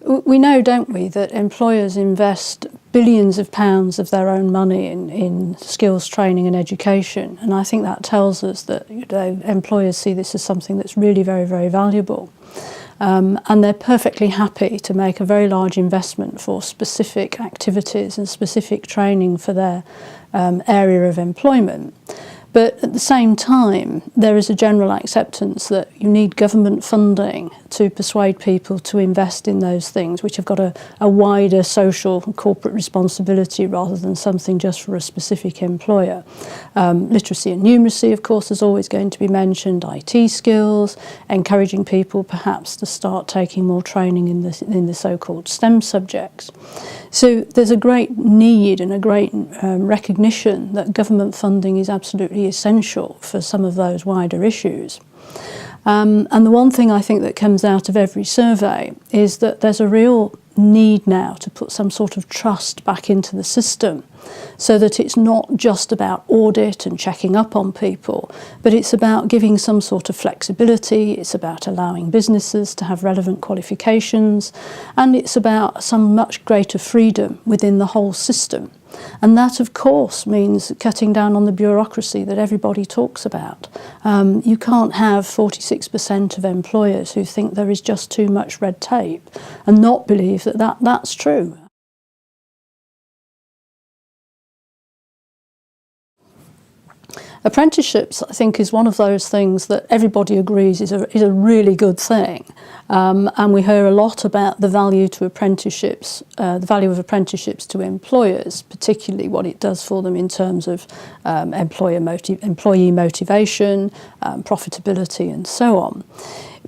We know, don't we, that employers invest billions of pounds of their own money in skills training and education, and I think that tells us that employers see this as something that's really very, very valuable. And they're perfectly happy to make a very large investment for specific activities and specific training for their area of employment. But at the same time, there is a general acceptance that you need government funding to persuade people to invest in those things which have got a wider social and corporate responsibility rather than something just for a specific employer. Literacy and numeracy, of course, is always going to be mentioned, IT skills, encouraging people perhaps to start taking more training in the so-called STEM subjects. So there's a great need and a great recognition that government funding is absolutely essential for some of those wider issues. And the one thing I think that comes out of every survey is that there's a real need now to put some sort of trust back into the system, so that it's not just about audit and checking up on people, but it's about giving some sort of flexibility, it's about allowing businesses to have relevant qualifications, and it's about some much greater freedom within the whole system. And that, of course, means cutting down on the bureaucracy that everybody talks about. You can't have 46% of employers who think there is just too much red tape and not believe that that's true. Apprenticeships, I think, is one of those things that everybody agrees is a really good thing. And we hear a lot about the value to apprenticeships, the value of apprenticeships to employers, particularly what it does for them in terms of employee motivation, profitability, and so on.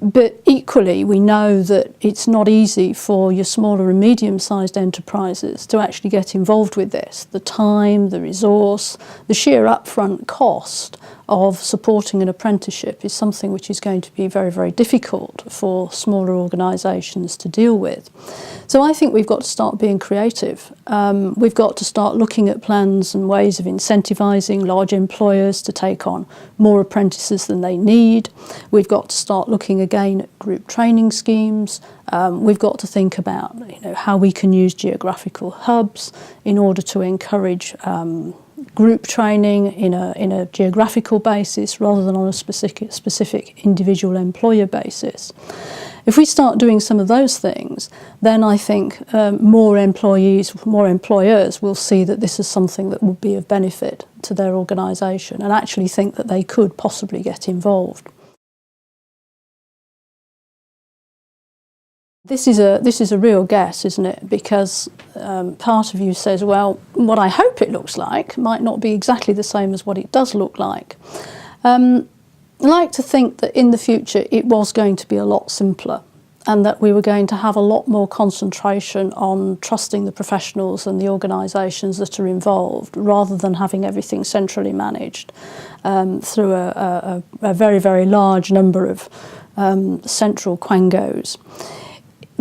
But equally, we know that it's not easy for your smaller and medium-sized enterprises to actually get involved with this. The time, the resource, the sheer upfront cost of supporting an apprenticeship is something which is going to be very, very difficult for smaller organisations to deal with. So I think we've got to start being creative. We've got to start looking at plans and ways of incentivising large employers to take on more apprentices than they need. We've got to start looking again at group training schemes. We've got to think about how we can use geographical hubs in order to encourage group training in a geographical basis rather than on a specific individual employer basis. If we start doing some of those things, then I think more employers will see that this is something that would be of benefit to their organisation and actually think that they could possibly get involved. This is a real guess, isn't it? Because part of you says, well, what I hope it looks like might not be exactly the same as what it does look like. I like to think that in the future it was going to be a lot simpler, and that we were going to have a lot more concentration on trusting the professionals and the organisations that are involved, rather than having everything centrally managed through a very, very large number of central quangos.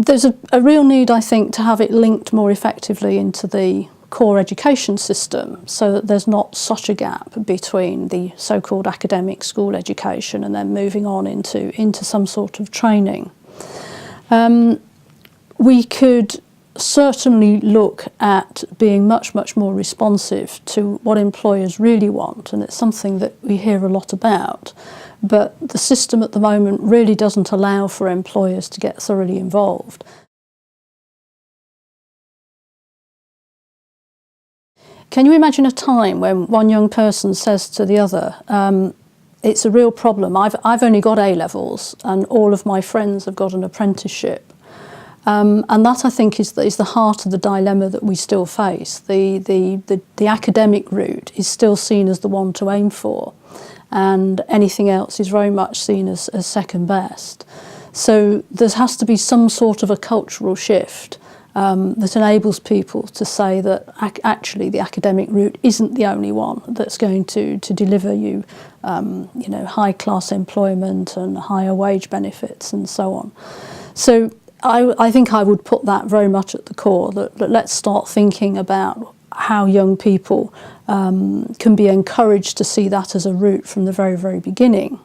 There's a real need, I think, to have it linked more effectively into the core education system, so that there's not such a gap between the so-called academic school education and then moving on into some sort of training. We could certainly look at being much, much more responsive to what employers really want, and it's something that we hear a lot about. But the system at the moment really doesn't allow for employers to get thoroughly involved. Can you imagine a time when one young person says to the other, it's a real problem, I've only got A-levels and all of my friends have got an apprenticeship? And that, I think, is the heart of the dilemma that we still face. The academic route is still seen as the one to aim for, and anything else is very much seen as second best. So there has to be some sort of a cultural shift that enables people to say that actually the academic route isn't the only one that's going to deliver you, high-class employment and higher wage benefits and so on. So I think I would put that very much at the core, that let's start thinking about how young people can be encouraged to see that as a route from the very, very beginning.